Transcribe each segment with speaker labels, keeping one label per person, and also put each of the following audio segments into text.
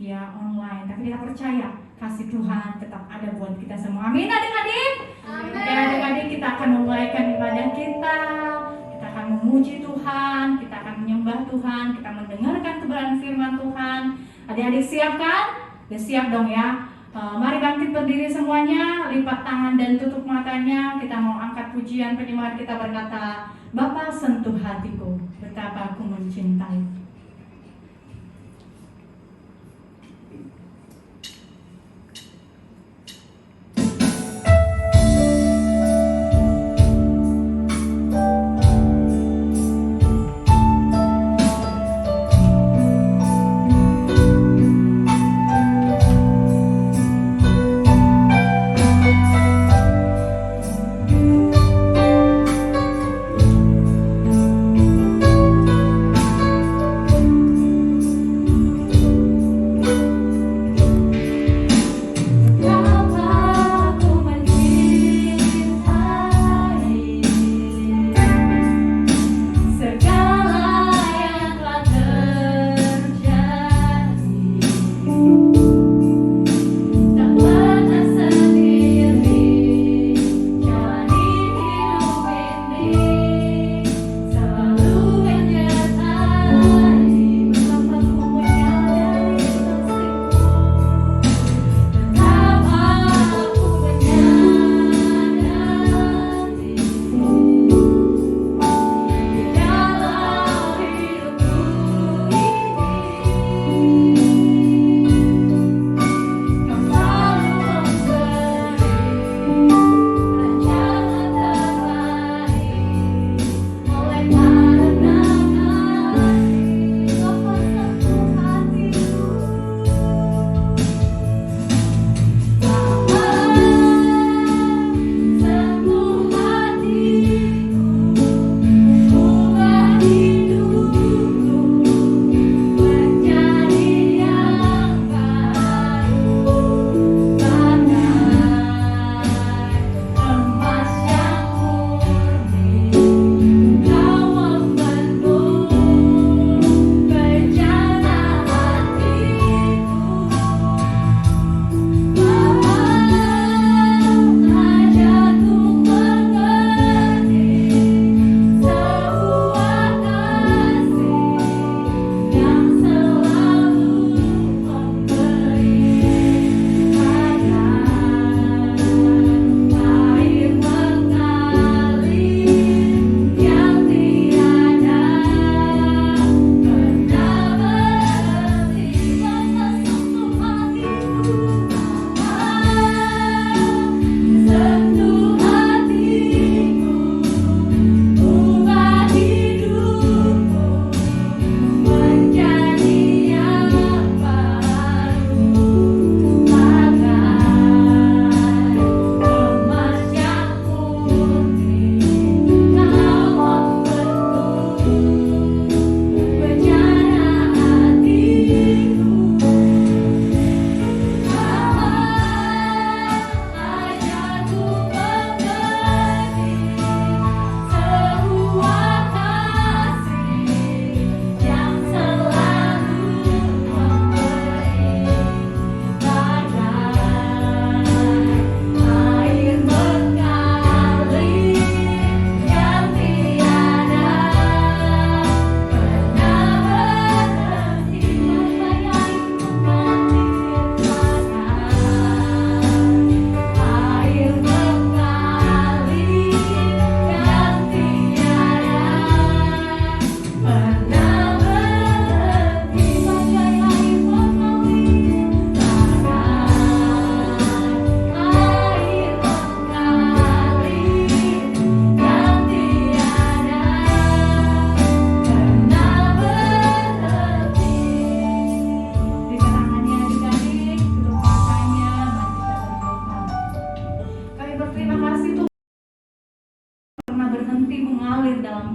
Speaker 1: via online. Tapi kita percaya kasih Tuhan tetap ada buat kita semua. Amin adik-adik. Oke adik-adik, kita akan memulaikan ibadah kita. Kita akan memuji Tuhan, kita akan menyembah Tuhan, kita mendengarkan kebenaran firman Tuhan. Adik-adik siap kan? Udah siap dong ya. Mari bangkit berdiri semuanya, lipat tangan dan tutup matanya. Kita mau angkat pujian penyembahan kita berkata, Bapa sentuh hatiku, betapa aku mencintai.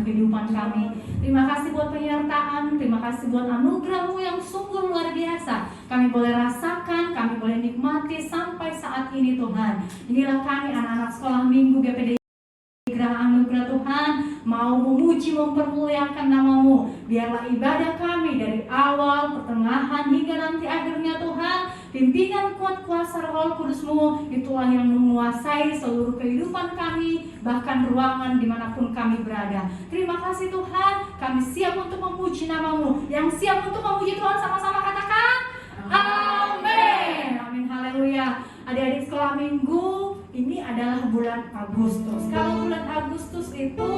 Speaker 1: kehidupan kami. Terima kasih buat penyertaan, terima kasih buat anugerah-Mu yang sungguh luar biasa. Kami boleh rasakan, kami boleh nikmati sampai saat ini Tuhan. Inilah kami anak-anak sekolah minggu GPD Gerah Anugerah Tuhan, mau memuji, mempermuliakan nama-Mu. Biarlah ibadah kami dari awal, pertengahan, hingga nanti akhirnya Tuhan, pimpinan kuat kuasa Roh Kudus-Mu itulah yang menguasai seluruh kehidupan kami, bahkan ruangan dimanapun kami berada. Terima kasih Tuhan, kami siap untuk memuji nama-Mu. Yang siap untuk memuji Tuhan sama-sama katakan amin. Amin, haleluya. Adik-adik sekolah minggu, ini adalah bulan Agustus. Kalau bulan Agustus itu,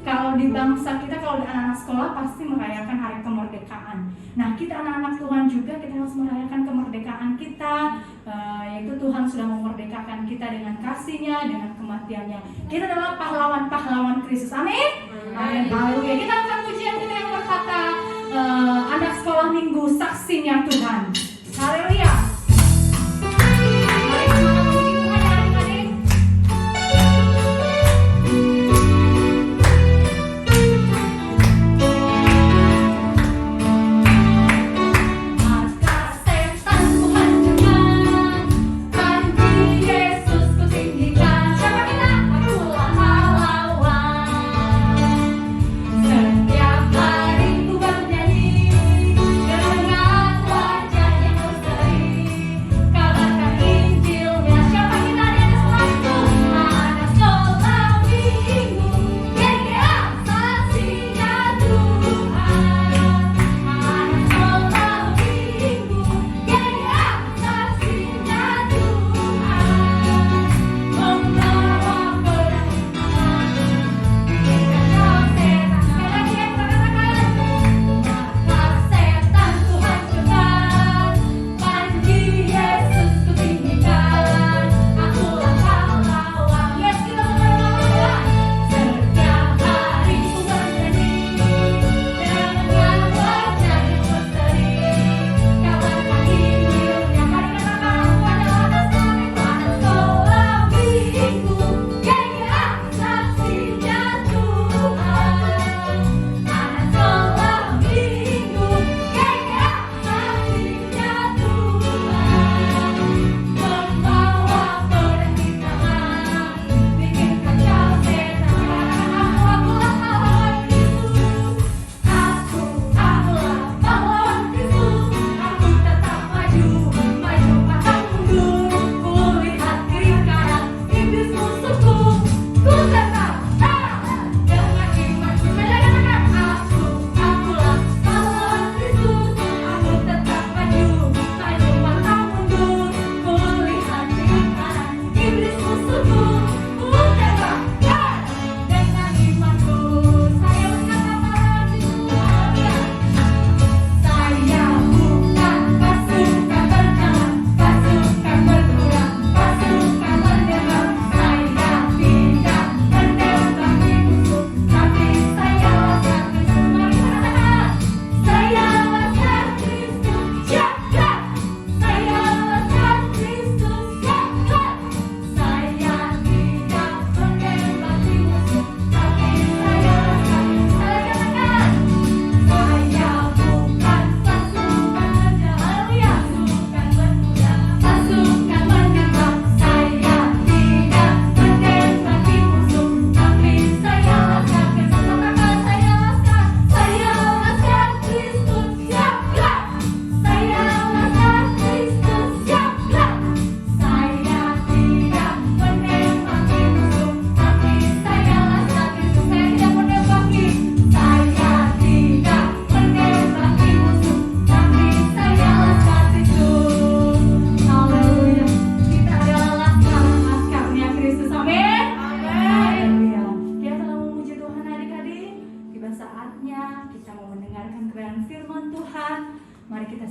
Speaker 1: kalau di bangsa kita, kalau di anak-anak sekolah pasti merayakan hari kemerdekaan. Nah, kita anak-anak Tuhan juga, kita harus merayakan kemerdekaan kita, yaitu Tuhan sudah memerdekakan kita dengan kasih-Nya, dengan kematian-Nya. Kita adalah pahlawan-pahlawan Kristus. Amin. Amin. Haleluya. Kita akan pujian kita yang berkata, anak sekolah minggu saksinya Tuhan. Haleluya.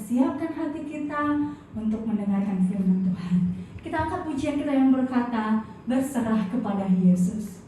Speaker 1: siapkan hati kita untuk mendengarkan firman Tuhan. Kita angkat pujian kita yang berkata, berserah kepada Yesus.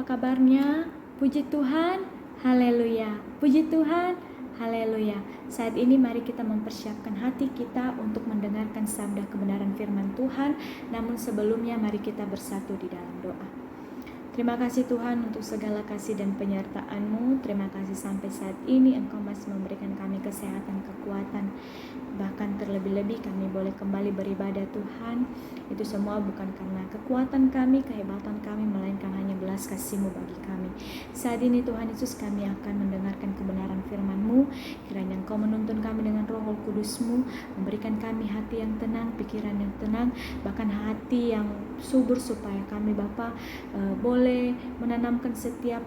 Speaker 2: kabarnya? Puji Tuhan, haleluya. Puji Tuhan, haleluya. Saat ini mari kita mempersiapkan hati kita untuk mendengarkan sabda kebenaran firman Tuhan. Namun sebelumnya mari kita bersatu di dalam doa. Terima kasih Tuhan untuk segala kasih dan penyertaan-Mu. Terima kasih sampai saat ini Engkau masih memberikan kami kesehatan, kekuatan. Bahkan terlebih-lebih kami boleh kembali beribadah Tuhan. Itu semua bukan karena kekuatan kami, kehebatan kami, melainkan hanya belas kasih-Mu bagi kami. Saat ini Tuhan Yesus, kami akan mendengarkan kebenaran firman-Mu. Kiranya Engkau menuntun kami dengan Roh Kudus-Mu, memberikan kami hati yang tenang, pikiran yang tenang, bahkan hati yang subur supaya kami Bapa boleh menanamkan setiap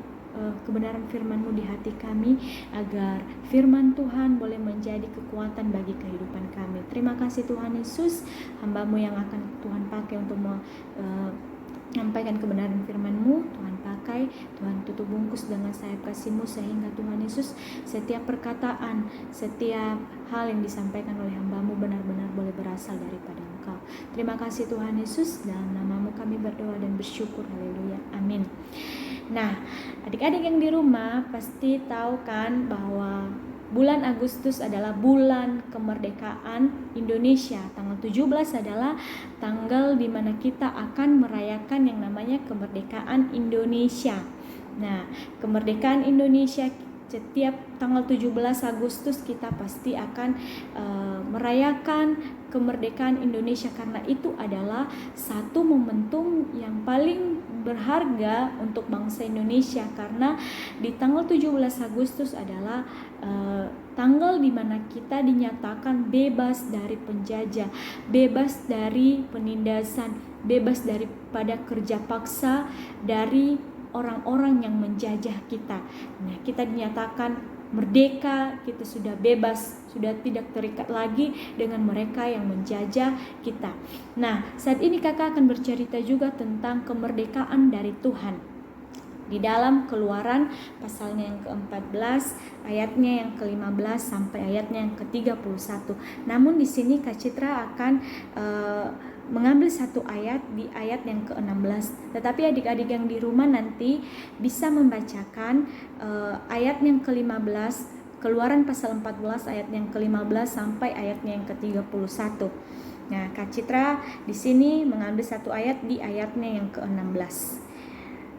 Speaker 2: kebenaran firman-Mu di hati kami, agar firman Tuhan boleh menjadi kekuatan bagi kehidupan kami. Terima kasih Tuhan Yesus, hamba-Mu yang akan Tuhan pakai untuk menyampaikan kebenaran firman-Mu. Tuhan pakai, Tuhan tutup bungkus dengan sayap kasih-Mu, sehingga Tuhan Yesus setiap perkataan, setiap hal yang disampaikan oleh hamba-Mu benar-benar boleh berasal daripada Engkau. Terima kasih Tuhan Yesus, dalam nama-Mu kami berdoa dan bersyukur, haleluya, amin. Nah, adik-adik yang di rumah pasti tahu kan bahwa bulan Agustus adalah bulan kemerdekaan Indonesia. Tanggal 17 adalah tanggal di mana kita akan merayakan yang namanya kemerdekaan Indonesia. Nah, kemerdekaan Indonesia setiap tanggal 17 Agustus kita pasti akan merayakan kemerdekaan Indonesia, karena itu adalah satu momentum yang paling berharga untuk bangsa Indonesia, karena di tanggal 17 Agustus adalah tanggal di mana kita dinyatakan bebas dari penjajah, bebas dari penindasan, bebas daripada kerja paksa dari orang-orang yang menjajah kita. Nah, kita dinyatakan merdeka, kita sudah bebas, sudah tidak terikat lagi dengan mereka yang menjajah kita. Nah, saat ini kakak akan bercerita juga tentang kemerdekaan dari Tuhan. Di dalam Keluaran pasalnya yang ke-14, ayatnya yang ke-15 sampai ayatnya yang ke-31. Namun di sini Kak Citra akan mengambil satu ayat di ayat yang ke-16. Tetapi adik-adik yang di rumah nanti bisa membacakan ayat yang ke-15, Keluaran pasal 14 ayat yang ke-15 sampai ayatnya yang ke-31. Nah, Kak Citra di sini mengambil satu ayat di ayatnya yang ke-16.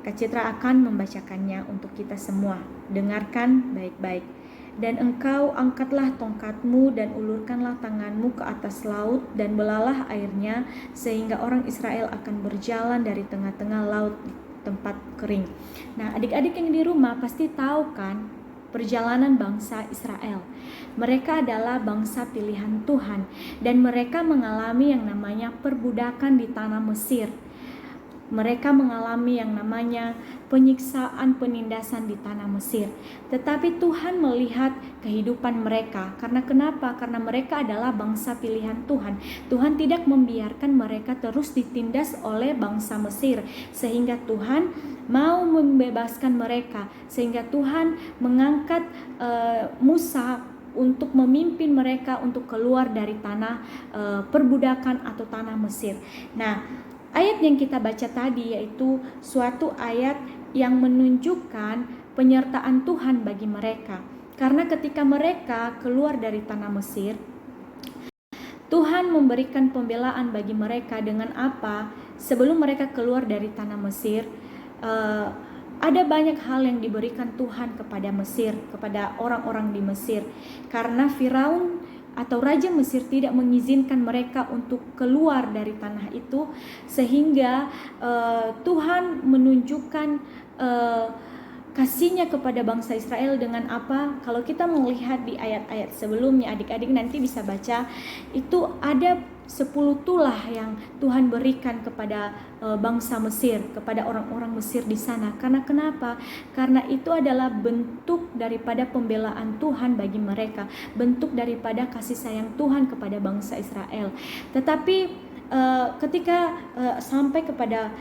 Speaker 2: Kak Citra akan membacakannya untuk kita semua. Dengarkan baik-baik. Dan engkau angkatlah tongkatmu dan ulurkanlah tanganmu ke atas laut, dan belalah airnya, sehingga orang Israel akan berjalan dari tengah-tengah laut di tempat kering. Nah, adik-adik yang di rumah pasti tahu kan perjalanan bangsa Israel. Mereka adalah bangsa pilihan Tuhan, dan mereka mengalami yang namanya perbudakan di tanah Mesir. Mereka mengalami yang namanya penyiksaan, penindasan di tanah Mesir. Tetapi Tuhan melihat kehidupan mereka. Karena kenapa? Karena mereka adalah bangsa pilihan Tuhan. Tuhan tidak membiarkan mereka terus ditindas oleh bangsa Mesir, sehingga Tuhan mau membebaskan mereka. Sehingga Tuhan mengangkat Musa untuk memimpin mereka untuk keluar dari tanah perbudakan atau tanah Mesir. Nah, ayat yang kita baca tadi yaitu suatu ayat yang menunjukkan penyertaan Tuhan bagi mereka. Karena ketika mereka keluar dari tanah Mesir, Tuhan memberikan pembelaan bagi mereka dengan apa? Sebelum mereka keluar dari tanah Mesir, ada banyak hal yang diberikan Tuhan kepada Mesir, kepada orang-orang di Mesir. Karena Firaun atau Raja Mesir tidak mengizinkan mereka untuk keluar dari tanah itu, sehingga Tuhan menunjukkan kasihnya kepada bangsa Israel dengan apa? Kalau kita melihat di ayat-ayat sebelumnya, adik-adik nanti bisa baca, itu ada 10 tulah yang Tuhan berikan kepada bangsa Mesir, kepada orang-orang Mesir di sana. Karena kenapa? Karena itu adalah bentuk daripada pembelaan Tuhan bagi mereka, bentuk daripada kasih sayang Tuhan kepada bangsa Israel. Tetapi ketika sampai kepada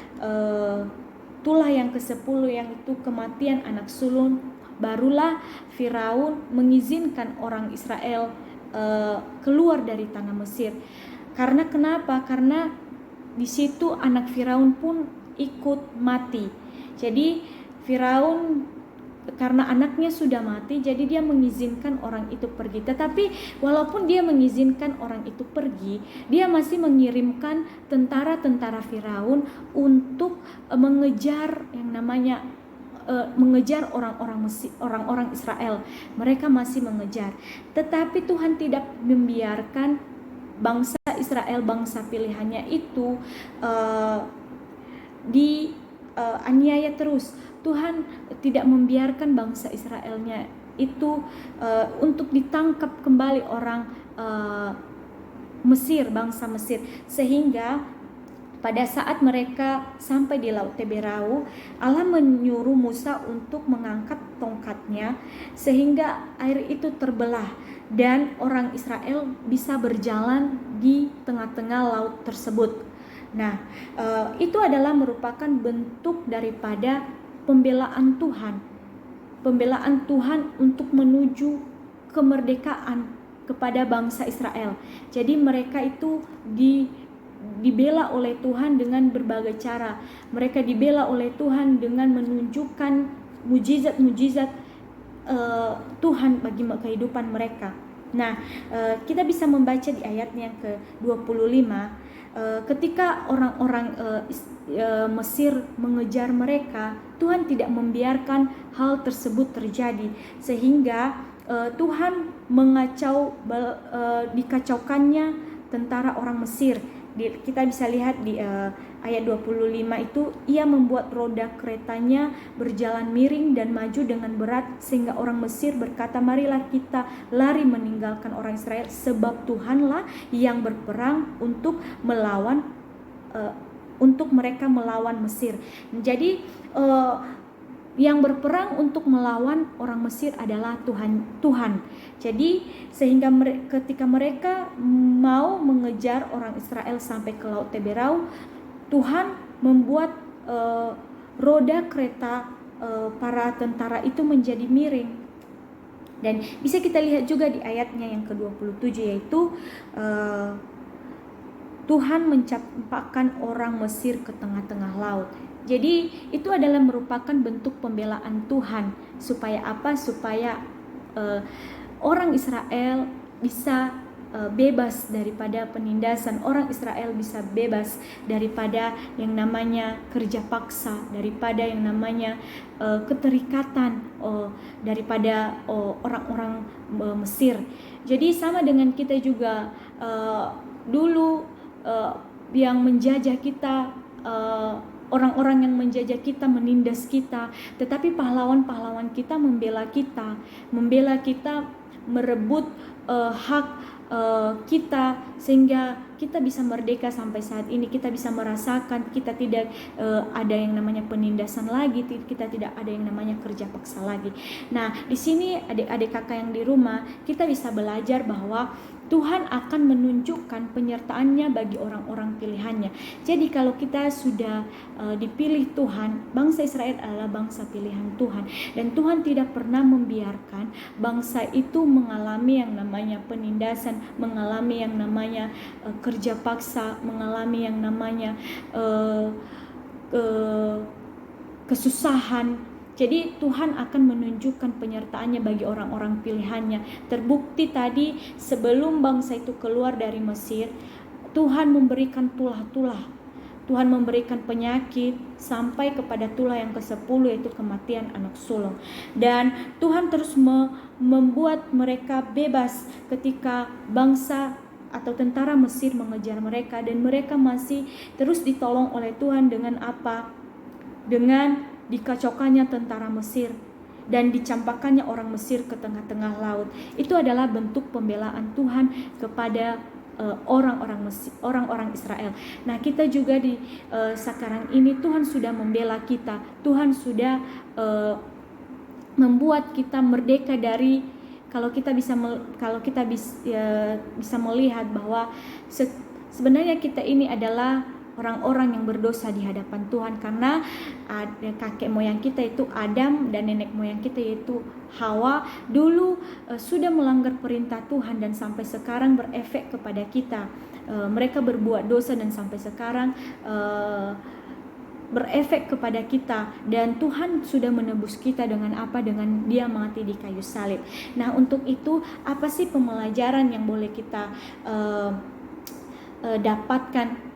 Speaker 2: tulah yang ke-10, yang itu kematian anak sulung, barulah Firaun mengizinkan orang Israel keluar dari tanah Mesir. Karena kenapa? Karena di situ anak Firaun pun ikut mati. Jadi Firaun karena anaknya sudah mati, jadi dia mengizinkan orang itu pergi. Tetapi walaupun dia mengizinkan orang itu pergi, dia masih mengirimkan tentara-tentara Firaun untuk mengejar yang namanya mengejar orang-orang Israel. Mereka masih mengejar. Tetapi Tuhan tidak membiarkan bangsa Israel, bangsa pilihannya itu dianiaya terus. Tuhan tidak membiarkan bangsa Israelnya itu untuk ditangkap kembali orang Mesir, bangsa Mesir, sehingga pada saat mereka sampai di Laut Teberau, Allah menyuruh Musa untuk mengangkat tongkatnya sehingga air itu terbelah dan orang Israel bisa berjalan di tengah-tengah laut tersebut. Nah, itu adalah merupakan bentuk daripada pembelaan Tuhan untuk menuju kemerdekaan kepada bangsa Israel. Jadi mereka itu dibela oleh Tuhan dengan berbagai cara. Mereka dibela oleh Tuhan dengan menunjukkan mujizat-mujizat Tuhan bagi kehidupan mereka. Nah, kita bisa membaca di ayatnya yang ke-25, ketika orang-orang Mesir mengejar mereka, Tuhan tidak membiarkan hal tersebut terjadi, sehingga Tuhan dikacaukannya tentara orang Mesir. Kita bisa lihat di ayat 25 itu, ia membuat roda keretanya berjalan miring dan maju dengan berat, sehingga orang Mesir berkata, marilah kita lari meninggalkan orang Israel, sebab Tuhanlah yang berperang untuk mereka melawan Mesir. Jadi yang berperang untuk melawan orang Mesir adalah Tuhan. Jadi sehingga ketika mereka mau mengejar orang Israel sampai ke Laut Teberau, Tuhan membuat roda kereta para tentara itu menjadi miring. Dan bisa kita lihat juga di ayatnya yang ke-27, yaitu Tuhan mencampakkan orang Mesir ke tengah-tengah laut. Jadi itu adalah merupakan bentuk pembelaan Tuhan. Supaya apa? Supaya orang Israel bisa bebas daripada penindasan. Orang Israel bisa bebas daripada yang namanya kerja paksa, daripada yang namanya keterikatan daripada orang-orang Mesir. Jadi sama dengan kita juga dulu yang menjajah kita, orang-orang yang menjajah kita, menindas kita, tetapi pahlawan-pahlawan kita membela kita, merebut hak kita, sehingga kita bisa merdeka sampai saat ini. Kita bisa merasakan kita tidak ada yang namanya penindasan lagi, kita tidak ada yang namanya kerja paksa lagi. Nah, di sini adik-adik kakak yang di rumah, kita bisa belajar bahwa Tuhan akan menunjukkan penyertaannya bagi orang-orang pilihannya. Jadi kalau kita sudah dipilih Tuhan, bangsa Israel adalah bangsa pilihan Tuhan. Dan Tuhan tidak pernah membiarkan bangsa itu mengalami yang namanya penindasan, mengalami yang namanya kerja paksa, mengalami yang namanya kesusahan. Jadi Tuhan akan menunjukkan penyertaannya bagi orang-orang pilihannya. Terbukti tadi sebelum bangsa itu keluar dari Mesir, Tuhan memberikan tulah-tulah. Tuhan memberikan penyakit sampai kepada tulah yang ke-10, yaitu kematian anak sulung. Dan Tuhan terus membuat mereka bebas ketika bangsa atau tentara Mesir mengejar mereka, dan mereka masih terus ditolong oleh Tuhan dengan apa? Dengan dikacaukannya tentara Mesir dan dicampakkannya orang Mesir ke tengah-tengah laut. Itu adalah bentuk pembelaan Tuhan kepada orang-orang Israel. Nah, kita juga di sekarang ini Tuhan sudah membela kita. Tuhan sudah membuat kita merdeka dari, kalau kita bisa melihat bahwa sebenarnya kita ini adalah orang-orang yang berdosa di hadapan Tuhan, karena ada kakek moyang kita itu Adam dan nenek moyang kita yaitu Hawa dulu sudah melanggar perintah Tuhan, dan sampai sekarang berefek kepada kita. Mereka berbuat dosa dan sampai sekarang berefek kepada kita, dan Tuhan sudah menebus kita dengan apa? Dengan Dia mati di kayu salib. Nah, untuk itu apa sih pembelajaran yang boleh kita dapatkan?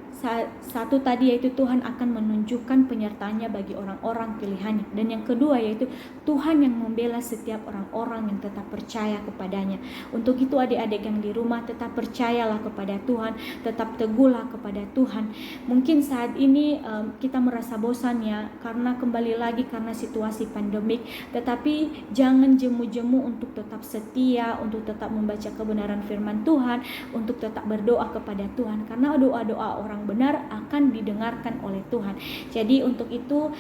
Speaker 2: Satu tadi yaitu Tuhan akan menunjukkan penyertaannya bagi orang-orang pilihannya, dan yang kedua yaitu Tuhan yang membela setiap orang-orang yang tetap percaya kepadanya. Untuk itu adik-adik yang di rumah, tetap percayalah kepada Tuhan, tetap teguhlah kepada Tuhan. Mungkin saat ini kita merasa bosan ya, karena kembali lagi karena situasi pandemik, tetapi jangan jemu-jemu untuk tetap setia, untuk tetap membaca kebenaran firman Tuhan, untuk tetap berdoa kepada Tuhan, karena doa-doa orang benar akan didengarkan oleh Tuhan. Jadi untuk itu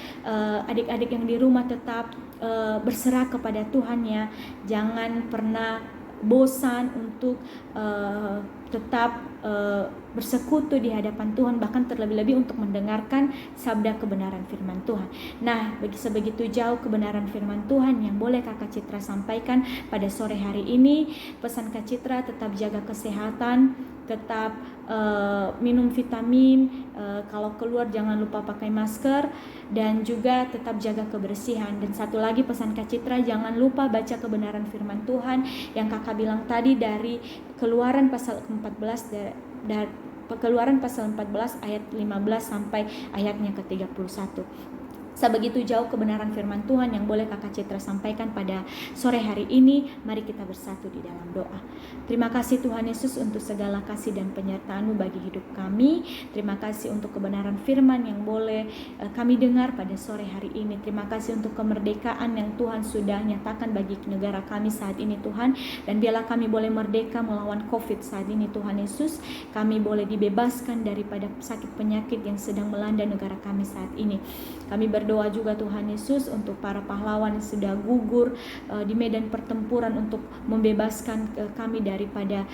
Speaker 2: adik-adik yang di rumah tetap berserah kepada Tuhan ya. Jangan pernah bosan untuk tetap bersekutu di hadapan Tuhan, bahkan terlebih-lebih untuk mendengarkan sabda kebenaran firman Tuhan. Nah, sebegitu jauh kebenaran firman Tuhan yang boleh Kakak Citra sampaikan pada sore hari ini. Pesan Kak Citra, tetap jaga kesehatan, tetap minum vitamin, kalau keluar jangan lupa pakai masker, dan juga tetap jaga kebersihan. Dan satu lagi pesan Kak Citra, jangan lupa baca kebenaran firman Tuhan yang Kakak bilang tadi dari Keluaran pasal 14 dari Keluaran pasal 14 ayat 15 sampai ayatnya ke-31. Sebegitu jauh kebenaran firman Tuhan yang boleh Kakak Citra sampaikan pada sore hari ini. Mari kita bersatu di dalam doa. Terima kasih Tuhan Yesus untuk segala kasih dan penyertaan-Mu bagi hidup kami. Terima kasih untuk kebenaran firman yang boleh kami dengar pada sore hari ini. Terima kasih untuk kemerdekaan yang Tuhan sudah nyatakan bagi negara kami saat ini Tuhan. Dan biarlah kami boleh merdeka melawan COVID saat ini Tuhan Yesus. Kami boleh dibebaskan daripada sakit penyakit yang sedang melanda negara kami saat ini. Kami berdoa juga Tuhan Yesus untuk para pahlawan yang sudah gugur di medan pertempuran, untuk membebaskan kami daripada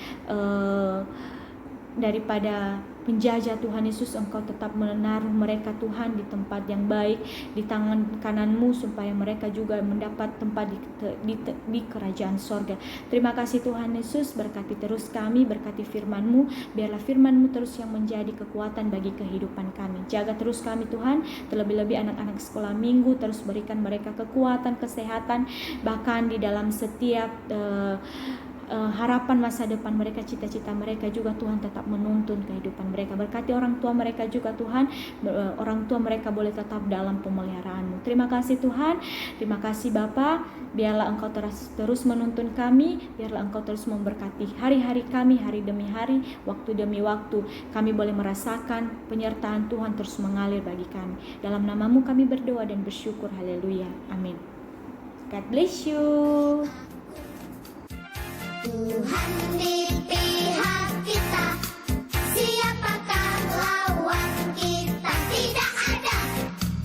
Speaker 2: penjajah Tuhan Yesus. Engkau tetap menaruh mereka Tuhan di tempat yang baik, di tangan kanan-Mu, supaya mereka juga mendapat tempat di kerajaan sorga. Terima kasih Tuhan Yesus, berkati terus kami, berkati firman-Mu, biarlah firman-Mu terus yang menjadi kekuatan bagi kehidupan kami. Jaga terus kami Tuhan, terlebih-lebih anak-anak sekolah minggu, terus berikan mereka kekuatan, kesehatan, bahkan di dalam setiap harapan masa depan mereka, cita-cita mereka juga Tuhan tetap menuntun kehidupan mereka. Berkati orang tua mereka juga Tuhan, orang tua mereka boleh tetap dalam pemeliharaan-Mu. Terima kasih Tuhan, terima kasih Bapa. Biarlah Engkau terus menuntun kami, biarlah Engkau terus memberkati hari-hari kami, hari demi hari, waktu demi waktu. Kami boleh merasakan penyertaan Tuhan terus mengalir bagi kami. Dalam nama-Mu kami berdoa dan bersyukur. Haleluya, amin. God bless you.
Speaker 3: Tuhan di